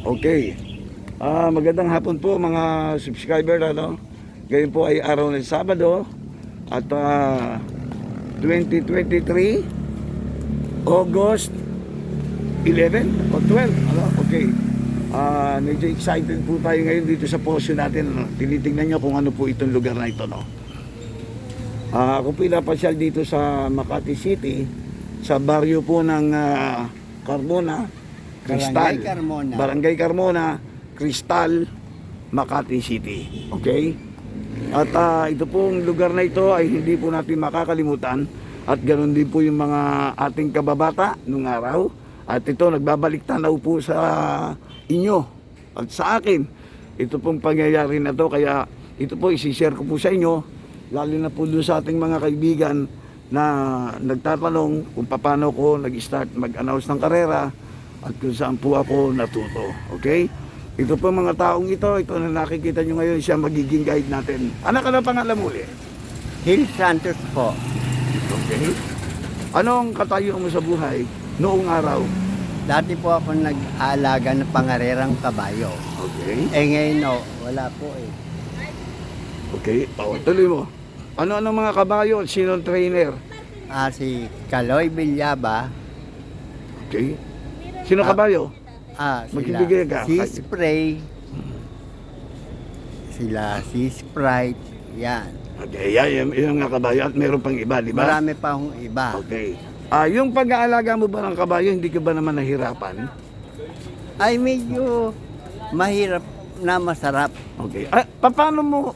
Okay. Magandang hapon po mga subscriber, ano. Ngayon po ay araw ng Sabado at 2023 August 11 o 12, ano? Okay. Medyo excited po tayo ngayon dito sa posyo natin, ano? Tinitingnan nyo kung ano po itong lugar na ito, no. Ako po pinapasyal dito sa Makati City, sa baryo po ng Carmona, Cristal, Barangay Carmona, Cristal, Makati City. Okay? At ito pong lugar na ito ay hindi po natin makakalimutan. At ganoon din po yung mga ating kababata nung araw. At ito nagbabalik tanaw po sa inyo at sa akin. Ito pong pangyayari na to. Kaya ito po isishare ko po sa inyo. Lalo na po doon sa ating mga kaibigan na nagtatanong kung paano ko nag-start mag-announce ng karera at kung saan po ako natuto. Okay? Ito po mga taong ito na nakikita nyo ngayon, siya magiging guide natin. Anak, ano pangalan mo ulit? Hill Santos po. Okay. Anong katayo mo sa buhay noong araw? Dati po ako nag-aalaga ng pangarerang kabayo. Okay. Ngayon no, wala po eh. Okay. Tuloy mo. Ano mga kabayo? Sinong trainer? Si Kaloy Villaba. Okay. Sino kabayo? Magbibigay ka. Si Spray. Sila si Sprite. Yan. Okay, yan yung mga kabayo at meron pang iba, di ba? Marami pa akong iba. Okay. Yung pag-aalaga mo ba ng kabayo, hindi ka ba naman nahirapan? Ay medyo mahirap na masarap. Okay. Paano mo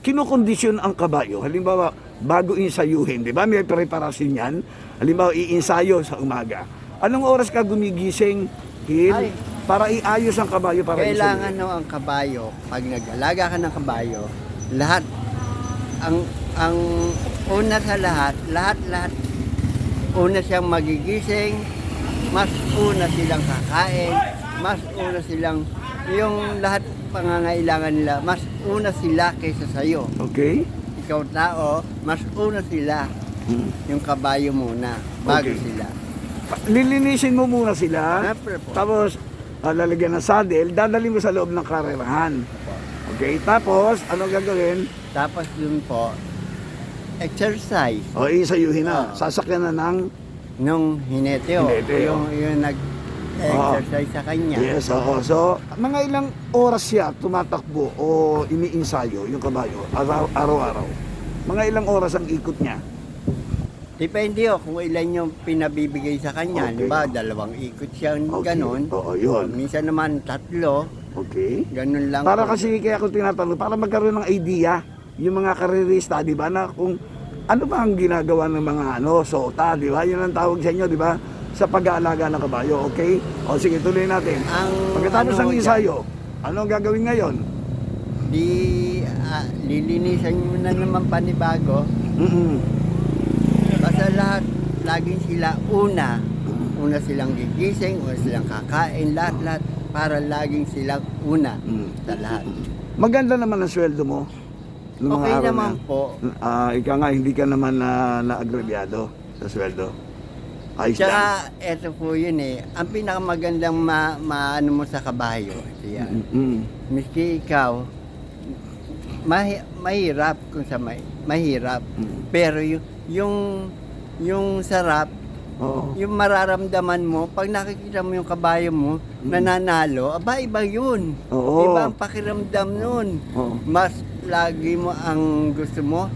kinukondisyon ang kabayo? Halimbawa, bago insayuhin, di ba? May preparasyon yan. Halimbawa, iinsayo sa umaga. Anong oras ka gumigising, Hill, para iayos ang kabayo para kailangan no ang kabayo, pag nag-alaga ka ng kabayo, lahat ang una sa lahat una siyang magigising, mas una silang kakain, mas una silang yung lahat pangangailangan nila, mas una sila kaysa sayo. Okay. Ikaw tao, mas una sila. Yung kabayo muna bago sila. Lilinisin mo muna sila. Siyempre po. Tapos lalagyan ng saddle, dadali mo sa loob ng karerahan. Okay, tapos anong gagawin? Tapos dun po, exercise. O isayuhin na. Sasakyan na ng Nung hinete o, Hinete, yung nag-exercise sa kanya. yes, oo. So, mga ilang oras siya tumatakbo o iniinsayo yung kabayo araw-araw? Mga ilang oras ang ikot niya? Depende o kung ilan yung pinabibigay sa kanya. Okay. Diba, 2 ikot siya, ganun. Oo, yun. Minsan naman 3, Okay. ganun lang. Para po. kasi kaya ako tinatanong, para magkaroon ng idea yung mga karerista, di ba, na kung ano ba ang ginagawa ng mga sota, di ba? Yun ang tawag sa inyo, di ba? Sa pag-aalaga ng kabayo, okay? O sige, tuloy natin. Pagkatapos ng ensayo, ano ang gagawin ngayon? Lilinisan mo na naman panibago. Basta lahat, laging sila una silang gigising, una silang kakain, lahat, para laging silang una sa lahat. Maganda naman ang sweldo mo. Nung mga Okay araw naman na. po. Ika nga, hindi ka naman na-agrabyado sa sweldo. Ayos lang. Tsaka, eto po yun eh. Ang pinakamagandang maano mo sa kabayo. Yan. Miski ikaw, mahirap kung sa mahirap. Pero yung sarap, yung mararamdaman mo, pag nakikita mo yung kabayo mo, nananalo, iba yun. Oo. Iba ang pakiramdam nun. Oo. Mas lagi mo ang gusto mo,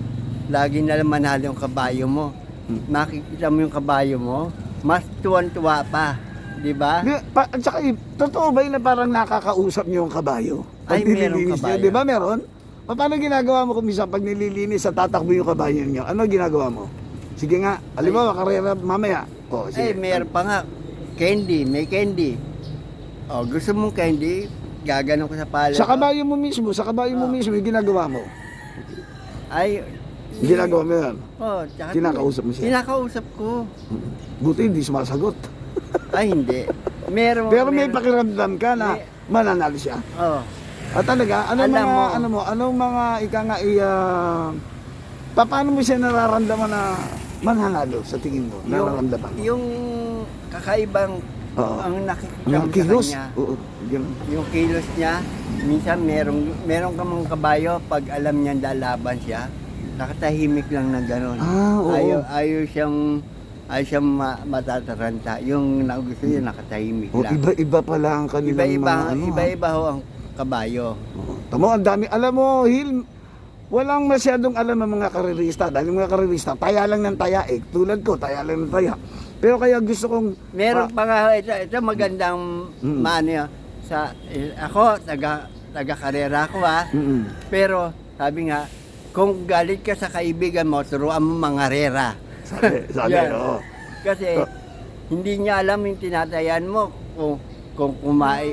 lagi na lang manalo yung kabayo mo. Nakikita mo yung kabayo mo, mas tuwan-tuwa pa. Di ba? At saka, totoo ba yun na parang nakakausap niyo yung kabayo? Ay, meron nililinis kabayo. niyo? Di ba meron? Paano ginagawa mo kung minsan pag nililinis sa tatakbo yung kabayo niyo? Ano ginagawa mo? Sige nga, halimbawa, karera mamaya. Sige. Meron pa nga. Candy, may candy. Gusto mong candy, gaganon ko sa palo. Sa kabayo mo mismo, yung ginagawa mo. Ginagawa mo yan? Tsaka Kinakausap mo siya? Kinakausap ko. Buti hindi sumasagot. Hindi. Meron. Pero may pakiramdam ka na mananalo siya. At talaga, anong mga ika nga paano mo siya nararamdaman na mananalo sa tingin mo? Nararamdaman mo? Yung kakaibang Oo. ang nakikita Ang mo sa kilos. kanya, Oo, ganun. yung kilos niya, minsan merong kamang kabayo, pag alam niya lalaban siya, nakatahimik lang na gano'n. Oo. Ayaw siyang matataranta. Yung gusto niya nakatahimik Oh, lang. iba-iba pala ang kanilang Iba-iba, mga ano. iba-iba ho ang kabayo. Tamo, ang dami. Alam mo, Hil, walang masyadong alam ang mga karerista. Dahil yung mga karerista, taya lang ng taya eh. Tulad ko, taya lang ng taya. Pero kaya gusto kong... Meron pa nga, ito magandang maano yan. Ako, taga-karera ako Mm-mm. Pero, sabi nga, kung galit ka sa kaibigan mo, turuan mo mga rera. Sabi, Yan. oo. Kasi, hindi niya alam yung tinatayan mo kung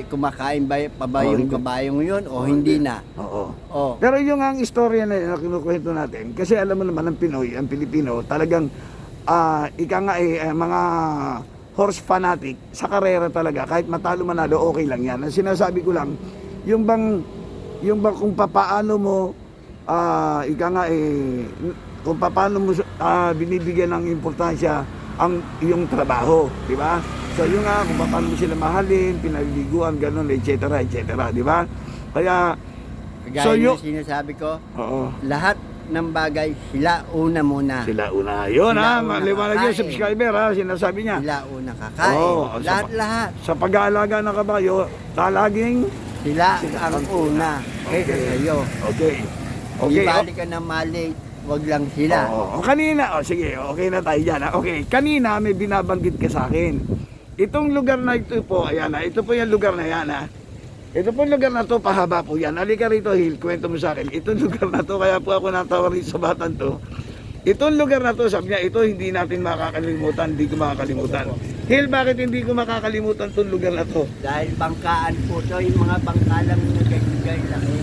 kumakain pa ba yung hindi. kabayong yun o hindi na. Oo. Oh. Pero yung ang istorya na yun na kinukwento natin, kasi alam mo naman ang Pinoy, ang Pilipino, talagang ika nga mga horse fanatic sa karera talaga, kahit matalo manalo, okay lang yan. Ang sinasabi ko lang, yung bang kung papaano mo, ika nga kung paano mo binibigyan ng importansya ang iyong trabaho, di ba? So yung nga, kung paano mo sila mahalin, pinaliliguan, ganun, etc., di ba? Kaya, Kagaya so ng sinasabi ko, oo. lahat ng bagay, sila una muna. Sila una. Yun Sila ha, una maliwanag yung kakain. subscriber ha, sinasabi niya. Sila una kakain. Oo, Lahat-lahat. Sa pag-aalaga ng kabayo, talaging... Sila ang una. Kaysa sa'yo. Okay. Okay. Ibalik ka na mali, wag lang sila. Oo. Kanina, sige, okay na tayo dyan ha. Okay, kanina may binabanggit ka sa akin. Itong lugar na ito po, ayan ha, ito po yung lugar na yan ha. Ito po lugar na to, pahaba po yan. Halika rito, Hil, kwento mo sa akin. Itong lugar na to, kaya po ako natawa rin sa batan to. Itong lugar na to, sabi niya, ito hindi natin makakalimutan, hindi ko makakalimutan. Hil, bakit hindi ko makakalimutan itong lugar na to? Dahil bangkaan po to, yung mga bangka lang na ganyan laki.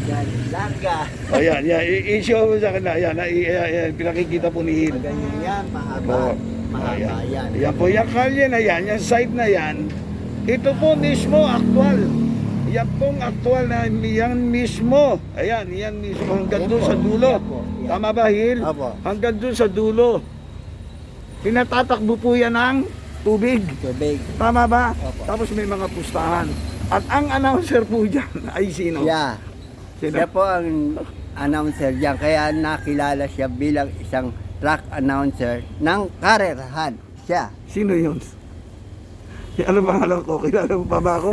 Yan, larga. Ayan, yan, i-show mo sa akin na, ayan, pinakikita po ni Hil. Ganyan yan, mahaba. Mahaba yan. Yan po, yung kalye na yan, yung side na yan, ito po mismo, aktual. Yan pong aktual na yan mismo. Ayan, yan mismo hanggang doon sa dulo. Tama ba, Hil? Apo. Hanggang doon sa dulo. Pinatatakbo po yan ng tubig. Tubig. Tama ba? Apo. Tapos may mga pustahan. At ang announcer po dyan ay sino? Yeah. Sino? Siya po ang announcer diyan. Kaya nakilala siya bilang isang track announcer ng karerahan. Siya. Sino yun? Ano pangalan ko? Kilala mo pa ba ako?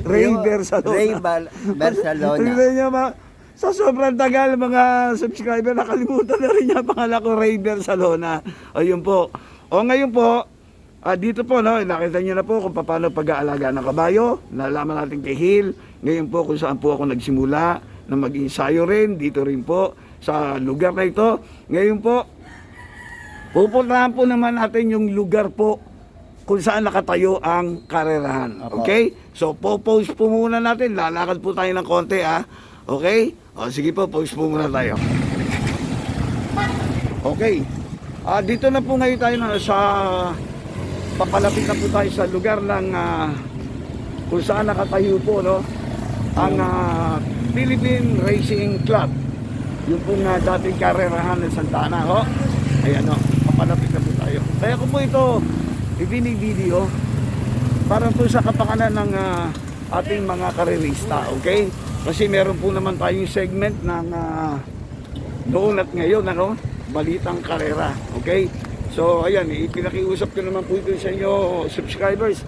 Ray Bersalona. Ray Bersalona. Tignan niyo sa sobrang tagal mga subscriber, nakalimutan na rin niya pangalan ko, Ray Bersalona. Ayun po. O ngayon po, dito po, no, nakita niyo na po kung paano pag-aalaga ng kabayo. Nalaman natin kay Hil. Ngayon po kung saan po ako nagsimula na mag-ensayo rin. Dito rin po sa lugar na ito. Ngayon po, pupuntahan po naman natin yung lugar po kung saan nakatayo ang karerahan. Okay? So, po-post po muna natin. Lalakad po tayo ng konti, ha? Okay? O, sige po, post po muna tayo. Okay. Dito na po ngayon tayo na sa... Papalapit na po tayo sa lugar ng... kung saan nakatayo po, no? Ang Philippine Racing Club. Yung pong dating karerahan ng Santa Ana, ho? Ayan, no? Papalapit na po tayo. Kaya ko po ito... ibinibideo para po sa kapakanan ng ating mga karerista, okay? Kasi meron po naman tayong segment ng noon at ngayon, ano? Balitang karera, okay? So, ayan, ipinakiusap ko naman po ito sa inyo, subscribers,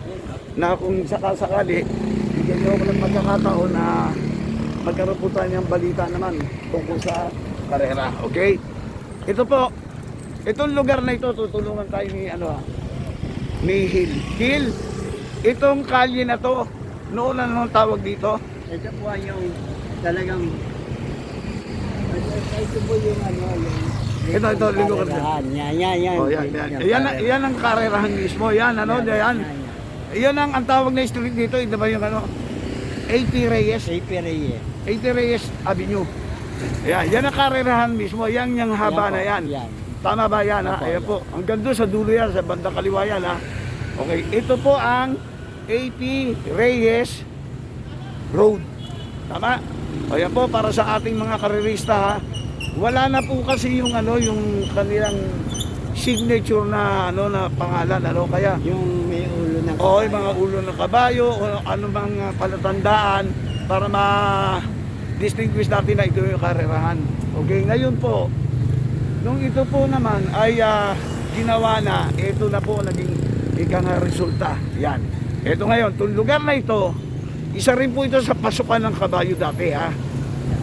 na kung sakasakali, bigyan nyo ako ng magkakataon na magkaroon po tayo ng balita naman tungkol sa karera, okay? Ito po, itong lugar na ito, tutulungan tayo ni, ni Hil. Hil, itong kalye na to, noon anong tawag dito? Ito po yung talagang... Ito po yung Ito, linggo ka rin. Yan. Oh, yan. Yan ang karerahan mismo. Yan, yan. Yan ang tawag na street dito. Ito ba yung A.P. Reyes? A.P. Reyes Avenue. Yan ang karerahan mismo. Yan yung haba na yan. Tama ba yan, ha? Ayan po. Hanggang doon sa dulo yan, sa bandang kaliwa yan, ha? Okay, ito po ang A.P. Reyes Road. Tama? Ayan po, para sa ating mga karerista, ha? Wala na po kasi yung yung kanilang signature na na pangalan, kaya Yung may ulo ng O yung mga ulo ng kabayo o ano bang palatandaan para ma-distinguish natin na ito yung karerahan. Okay, ngayon po, nung ito po naman ay ginawa na, ito na po naging ikang resulta. Yan. Ito ngayon, itong lugar na ito, isa rin po ito sa pasukan ng kabayo dati ha.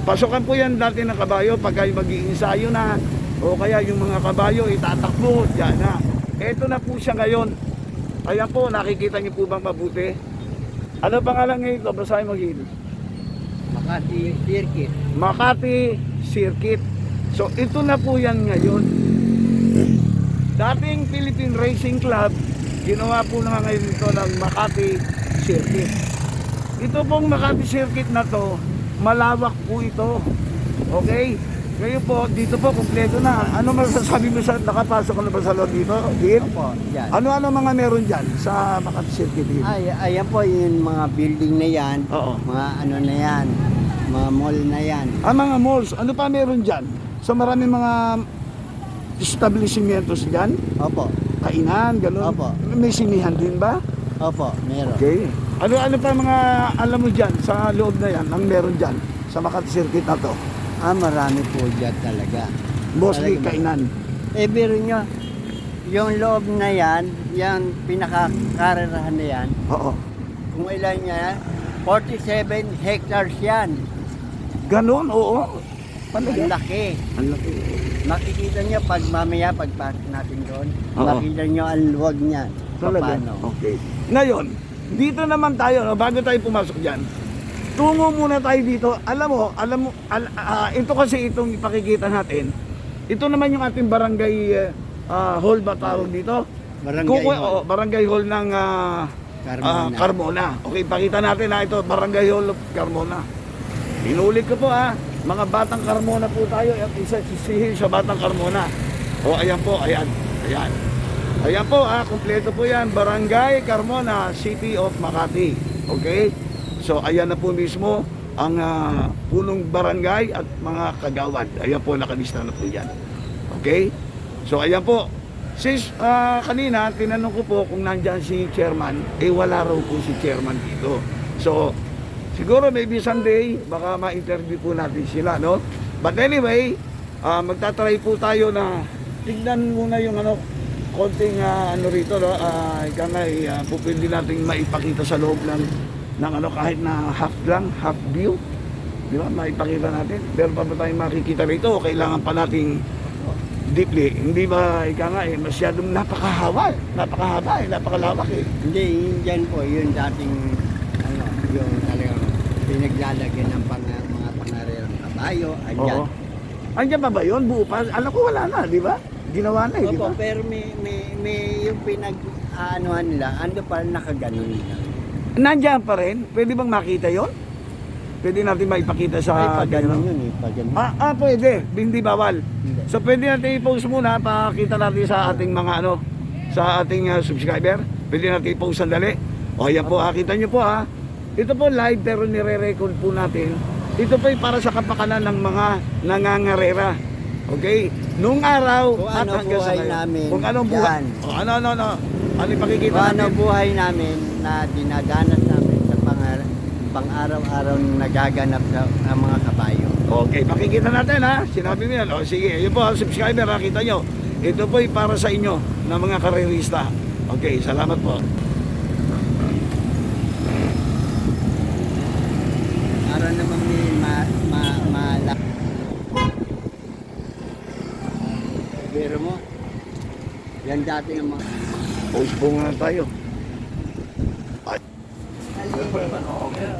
Pasukan po yan dati ng kabayo pagka mag-iinsayo na o kaya yung mga kabayo itatakbo, yan ha. Ito na po siya ngayon. Ayan po, nakikita niyo po bang mabuti? Ano pangalan ngayon ito? Basahin mo, Gil. Makati Circuit. Makati Circuit. So ito na po yan ngayon. Dating Philippine Racing Club, ginawa po na ngayon ito ng Makati Circuit. Ito pong Makati Circuit na to, malawak po ito. Okay? Ngayon po, dito po, kumpleto na. Ano masasabi mo sa, nakapasok ka na ba sa loob dito, Gil? Opo, yan. Ano-ano mga meron dyan sa Makati Circuit, Gil? Ayan po yung mga building na yan. Oo. Mga ano na yan. Mga mall na yan. Mga malls, ano pa meron dyan? So marami mga establishmentos dyan? Opo. Kainan, gano'n? Opo. May sinihan din ba? Opo, meron. Okay. Ano pa mga alam mo dyan sa loob na yan, ang meron dyan sa Makati Circuit na to? Marami po dyan talaga. Mostly Talaga. kainan. Biro nyo, yung loob na yan, yung pinakakarerahan na yan, Oo. kung ilan yan, 47 hectares yan. Ganon, oo. Ang Talaga? laki. Ang laki. Makikita nyo pag mamaya, pagpasok natin doon, Oo. makikita nyo ang luwag niyan. Talaga? Paano? Okay. Ngayon, dito naman tayo, no, bago tayo pumasok dyan, tungo muna tayo dito. Alam mo, ito kasi itong ipakikita natin. Ito naman yung ating barangay hall ba tawag dito? Barangay hall. Oo, barangay hall ng Carmona. Carmona. Okay, pakita natin na ito, barangay hall of Carmona. Inulit ko po mga batang Carmona po tayo. Isa sisihin sa batang Carmona. O ayan po, ayan. Ayan. Ayan po, kumpleto po yan. Barangay Carmona, City of Makati. Okay? So ayan na po mismo ang punong barangay at mga kagawad. Ayan po, nakalista na po yan. Okay? So ayan po. Since kanina, tinanong ko po kung nandyan si chairman, wala raw po si chairman dito. So, siguro maybe someday, baka ma-interview po natin sila, no? But anyway, magtatry po tayo na tignan muna yung konting rito, no? Pupwede natin maipakita sa loob ng kahit na half view. Di ba? Maipakita natin. Pero pa ba tayong makikita rito? Kailangan pa nating deeply. Hindi ba, masyadong napakalawak Hindi, yun dyan po, yun dating, yung talagang pinaglalagyan ng mga pangarerang kabayo, andyan. Oo. Andyan pa ba yun? Buo pa? Alam ko wala na, di ba? Ginawa na, di Opo, ba? pero may yung pinag-aanuhan nila, ando pa nakaganon nila. Nandiyan pa rin? Pwede bang makita yon? Pwede natin maipakita sa... Ay, pag ganon yun pag ganon. Pwede. Hindi bawal. Hindi. So pwede natin i-post muna, pakita natin sa ating mga sa ating subscriber. Pwede natin i-post sandali. O ayan po, kita nyo po Ito po live pero nire-record po natin. Ito po ay para sa kapakanan ng mga nangangarera. Okay? Nung araw Kung at ano hanggang sa buhay ngayon. namin, Kung anong buhay. yan. O, ano ipakikita Kung ano natin? buhay namin na dinadanas namin sa pang-araw-araw na nagaganap sa mga kabayo. Okay, pakikita natin Sinabi mo yan. O sige, yun po subscriber kita nyo. Ito po ay para sa inyo na mga karerista. Okay, salamat po. Para naman may pero mo, yan dati ng mga... Post po nga tayo.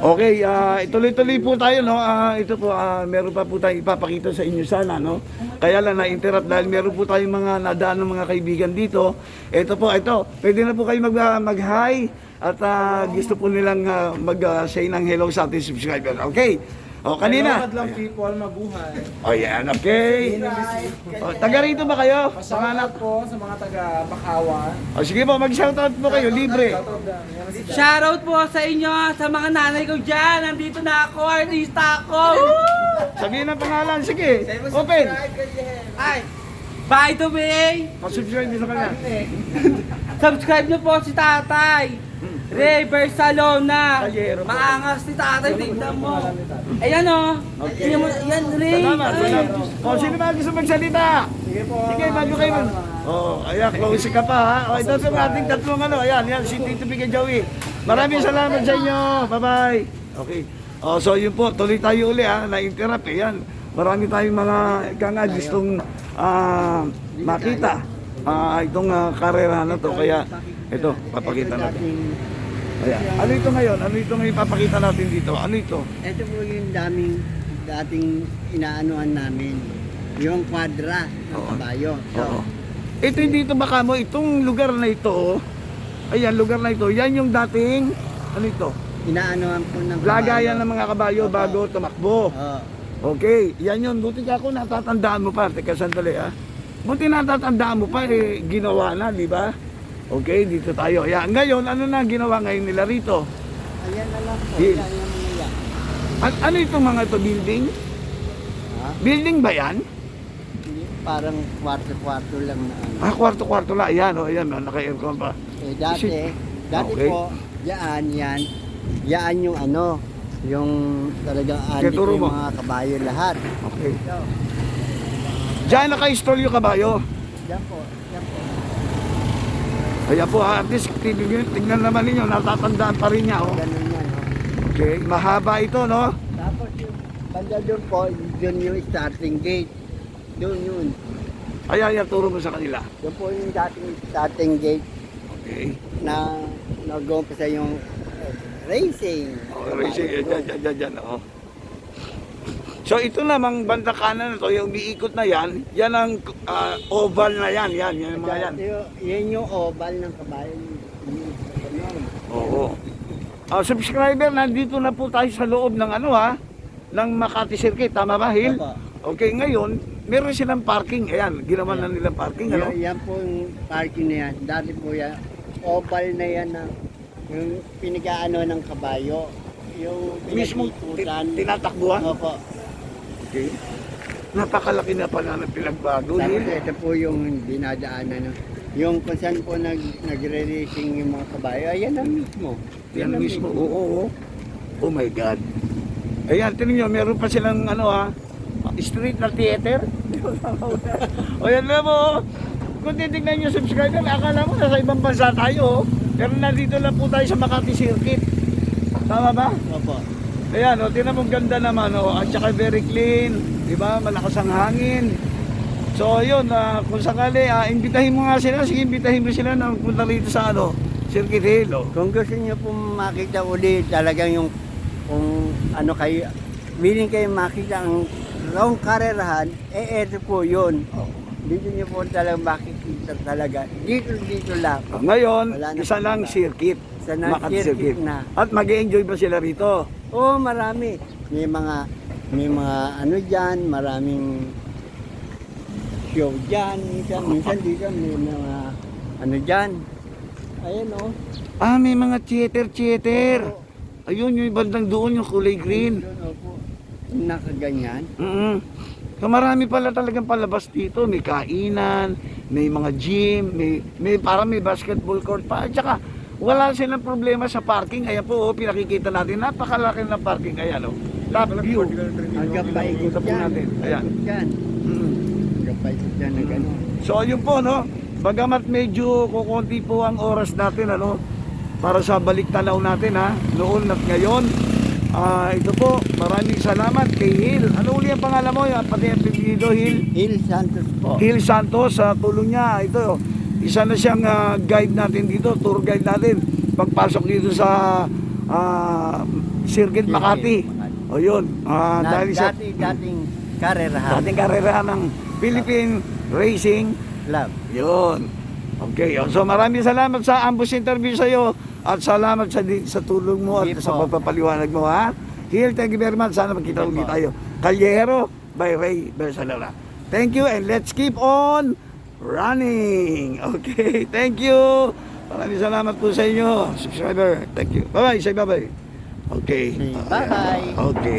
Okay, ituloy-tuloy po tayo, no? Ito po, meron pa po tayong ipapakita sa inyo sana, no? Kaya lang na-interrupt dahil meron po tayong mga nadaan ng mga kaibigan dito. Ito, pwede na po kayo mag-hi at gusto po nilang mag-say ng hello sa ating subscriber. Okay? O, kanina. Hello, madlang people, mabuhay. O, yan, okay. O, taga rito ba kayo? Pasalamat po sa mga taga Bakawan. O, sige po, mag-shoutout po kayo, libre. Shoutout po sa inyo, sa mga nanay ko dyan. Nandito na ako, artista ako. Sabihin ang pangalan, sige. Open. Ay, by the way, Pasubscribe din sa kanya. subscribe niyo po si tatay. Ray Barcelona. Kayero po. Maangas ni tatay, tignan mo. Ayan o. Tingnan mo, yan Ray. Salamat, Ay. salamat. O, sino ba gusto magsalita? Sige po. Sige, bago kayo mag... Ayan, close ka pa ha. Ito sa ating tatlong ayan, si Tito Bigay Joey. Maraming salamat sa inyo. Bye-bye. Okay. So yun po, tuloy tayo uli ha, na-interrupt yan. Marami tayong mga gustong makita itong karera na to. Kaya ito, papakita natin. Ayan. Ano ito ngayon? Ano ito ngayon papakita natin dito? Ano ito? Ito po yung dating inaanuhan namin. Yung kwadra ng Oo. kabayo. Oo. Ito dito baka mo, itong lugar na ito, ayan, lugar na ito, yan yung dating, ano ito? Inaanuhan po ng kabayo. Lagayan ng mga kabayo Opo. bago tumakbo. Oo. Okay, yan yun. Buti ka ako natatandaan mo pa. Teka, sandali ha. Buti natatandaan mo pa, ginawa na, di ba? Okay, dito tayo. Ayan, ngayon, ano na ginawa ngayon nila rito? Ayan na lang po. Hill. Yan yung mga yan. Ano itong mga ito, building? Ha? Building ba yan? Parang kwarto-kwarto lang na ano. Kwarto-kwarto lang. Ayan, ayan, naka-aircon pa. Dati Okay. po, yan yung ano, yung talagang Kaya andi turo ko yung mo. mga kabayo lahat. Okay. Diyan naka-install yung kabayo. Yan po. Ayan po, at least tingnan naman ninyo, natatandaan pa rin niya. Oh. Ganun yan. Oh. Okay, mahaba ito, no? Tapos yung banda doon po, yun yung starting gate. Doon yun. Ayan, turo mo sa kanila. Doon po yung dating starting gate Okay. na nag-umpisa yung racing. Yan. Oh. So ito namang banda kanan na to, yung umiikot na yan ang oval na yan, yung mga yan. Yan yung oval ng kabayo. Ganun. Oo. Subscriber, nandito na po tayo sa loob ng ng Makati Circuit, tama ba, Hil? Opo. Okay, ngayon, meron silang parking, ayan, ginawa na nilang parking, ano? Yan po yung parking na yan. Dati po yan, oval na yan na yung pinag-aano ng kabayo. Yung Mismo pinag-ikutan. tinatakbuhan? Opo. Okay. Napakalaki na pala ng pinagbago, Tapos Hil. ito po yung dinadaanan. Yung kung saan po nagre-racing yung mga kabayo, ayan na mismo. Yan na mismo, oo. Oh my God. Ayan, tingnan nyo, meron pa silang street na theater. O yan na mo. Kung titignan nyo subscriber, akala mo nasa ibang bansa tayo. Pero nandito lang po tayo sa Makati Circuit. Tama ba? Opo. Ayan, tingnan mo, ganda naman. At saka very clean. Diba? Malakas ang hangin. So yun, kung sakali, imbitahin mo nga sila. Sige, imbitahin mo sila na punta rito sa Circuit Hill. Kung gusto niyo po makita ulit talagang yung kung ano kayo, willing kayo makita ang round karerahan, eto po yun. Dito niyo po talagang makikita talaga. Dito lang. Ngayon, Wala na isa po lang iba. circuit. Isa na Makati circuit na. At mag-enjoy ba sila rito? Oo, marami. May mga ano diyan, maraming show diyan, minsan dito may mga ano diyan. Ayun oh. May mga theater. Ayun, yung bandang doon, yung kulay green. Doon, opo. Nakaganyan. So marami pala talagang palabas dito. May kainan, may mga gym, may parang may basketball court pa. At saka, wala silang problema sa parking. Ayan po, pinakikita natin. Napakalaki ng parking. Ayan, top view. Hanggang paikot Kita po yan. natin. Ayan. Paikot yan. Mm. Hanggang paikot yan na gano'n. So yun po, no? Bagamat medyo kukunti po ang oras natin, para sa balik tanaw natin, noon at ngayon. Ito po, maraming salamat kay Hil. Ano uli ang pangalan mo? Pati ang apelyido, Hil? Hill Santos po. Hil Santos, sa tulong niya. Ito, isa na siyang guide natin dito, tour guide natin. Pagpasok dito sa Circuit Makati. O yun, dahil sa Dating karerahan. dating karera ng Philippine Racing. Love. Yun. Okay, so maraming salamat sa ambush interview sa iyo at salamat sa tulong mo at Sige sa po. pagpapaliwanag mo, ha. Hil, thank you very much. Sana magkita Sige ulit po. tayo. Calyero by Ray Barcelona. Thank you and let's keep on running. Okay, thank you. Maraming salamat po sa inyo, subscriber. Thank you. Bye-bye. Say bye-bye. Okay. Bye-bye. Okay.